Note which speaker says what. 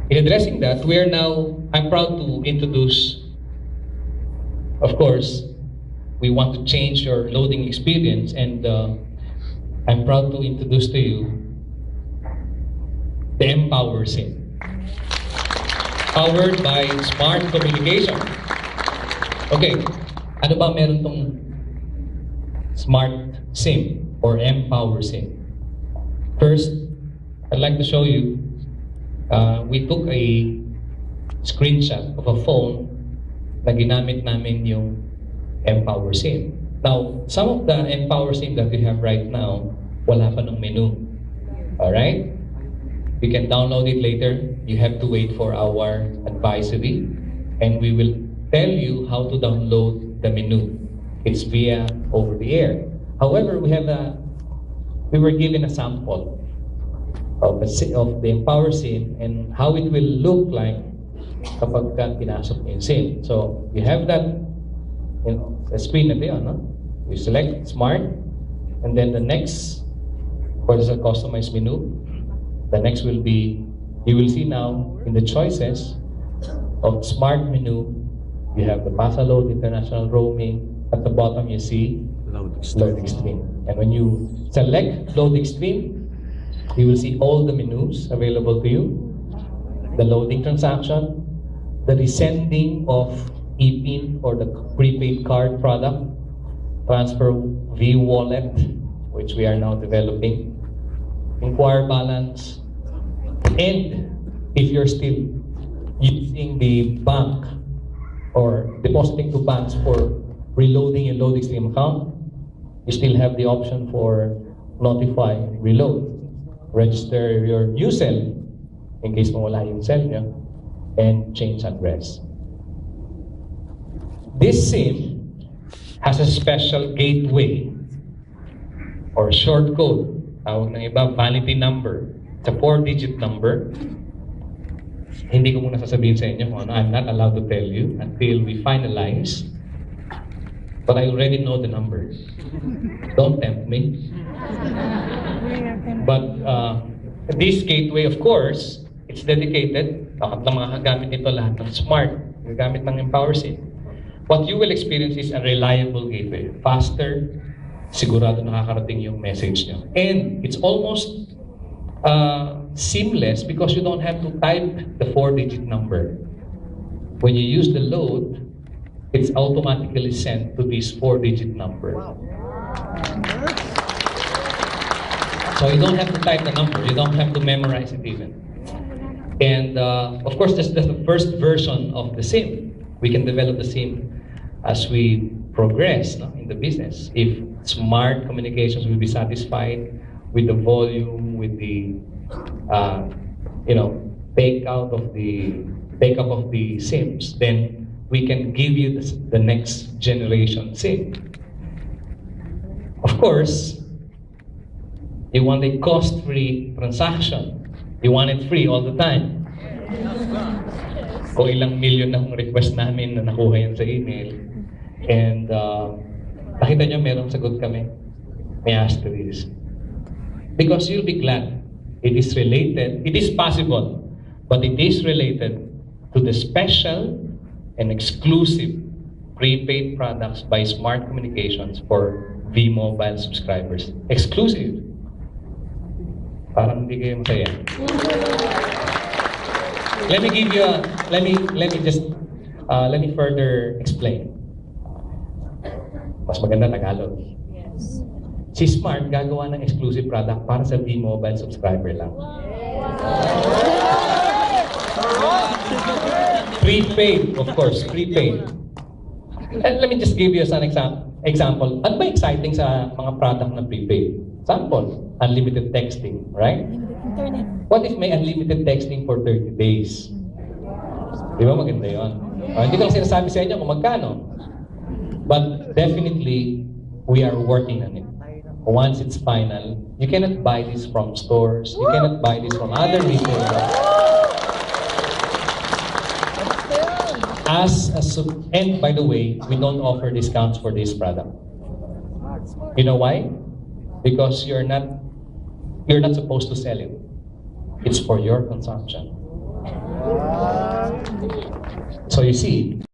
Speaker 1: In addressing that, I'm proud to introduce, of course, we want to change your loading experience, and I'm proud to introduce to you the Empower SIM, powered by Smart Communication. Okay, ano ba meron tong Smart SIM or Empower SIM? First, I'd like to show you, we took a screenshot of a phone na ginamit namin yung Empower SIM. Now, some of the Empower SIM that we have right now, wala pa ng menu. Alright? You can download it later. You have to wait for our advisory, and we will tell you how to download the menu. It's via over the air. However, we were given a sample of the Empower SIM and how it will look like kapag pinasok yung SIM. So, you have that the screen na yun, no? You select Smart, and then the next, what is a customized menu? The next will be, you will see now in the choices of Smart menu, you have the Pasa Load, international roaming. At the bottom you see Load Extreme. And when you select Load Extreme, you will see all the menus available to you. The loading transaction, the resending of ePIN or the prepaid card product, transfer V-Wallet, which we are now developing, inquire balance, and if you're still using the bank or depositing to banks for reloading your Load Extreme account, you still have the option for notify reload. Register your new cell in case mawala yung cell nyo, and change address. This SIM has a special gateway or short code. Tawag ng iba, validity number. It's a 4-digit number. Hindi ko muna sasabihin sa inyo kung ano. I'm not allowed to tell you until we finalize. But I already know the number. Don't tempt me. But this gateway, of course, it's dedicated. Bakit lang makakagamit ito lahat ng Smart, gagamit ng Empower SIM. What you will experience is a reliable gateway. Faster, sigurado nakakarating yung message nyo. And it's almost seamless because you don't have to type the 4-digit number. When you use the load, it's automatically sent to this 4-digit number. Wow. So you don't have to type the number. You don't have to memorize it even. And of course, that's the first version of the SIM. We can develop the SIM as we progress in the business. If Smart Communications will be satisfied with the volume, with the take up of the SIMs, then we can give you the next generation SIM. Of course, you want a cost-free transaction. You want it free all the time. Kung ilang million na kung request namin na nakuha yan sa email. And nakita nyo, merong sagot kami. May asterisk. Because you'll be glad. It is related, it is possible, but it is related to the special and exclusive prepaid products by Smart Communications for V-Mobile subscribers. Exclusive. Parang hindi kayo masaya. Let me further explain. Mas maganda Tagalog.
Speaker 2: Yes.
Speaker 1: Si Smart gagawa ng exclusive product para sa V-Mobile subscriber lang. Prepaid, of course, prepaid. And let me just give you an example. Ano ba exciting sa mga product na prepaid? Sample, unlimited texting, right?
Speaker 2: Internet.
Speaker 1: What if may unlimited texting for 30 days? Di ba maganda yun? Hindi ko lang sinasabi sa inyo kung magkano. But definitely, we are working on it. Once it's final, you cannot buy this from stores. You cannot buy this from other retailers. And by the way, we don't offer discounts for this product. You know why? Because you're not supposed to sell it. It's for your consumption. So you see,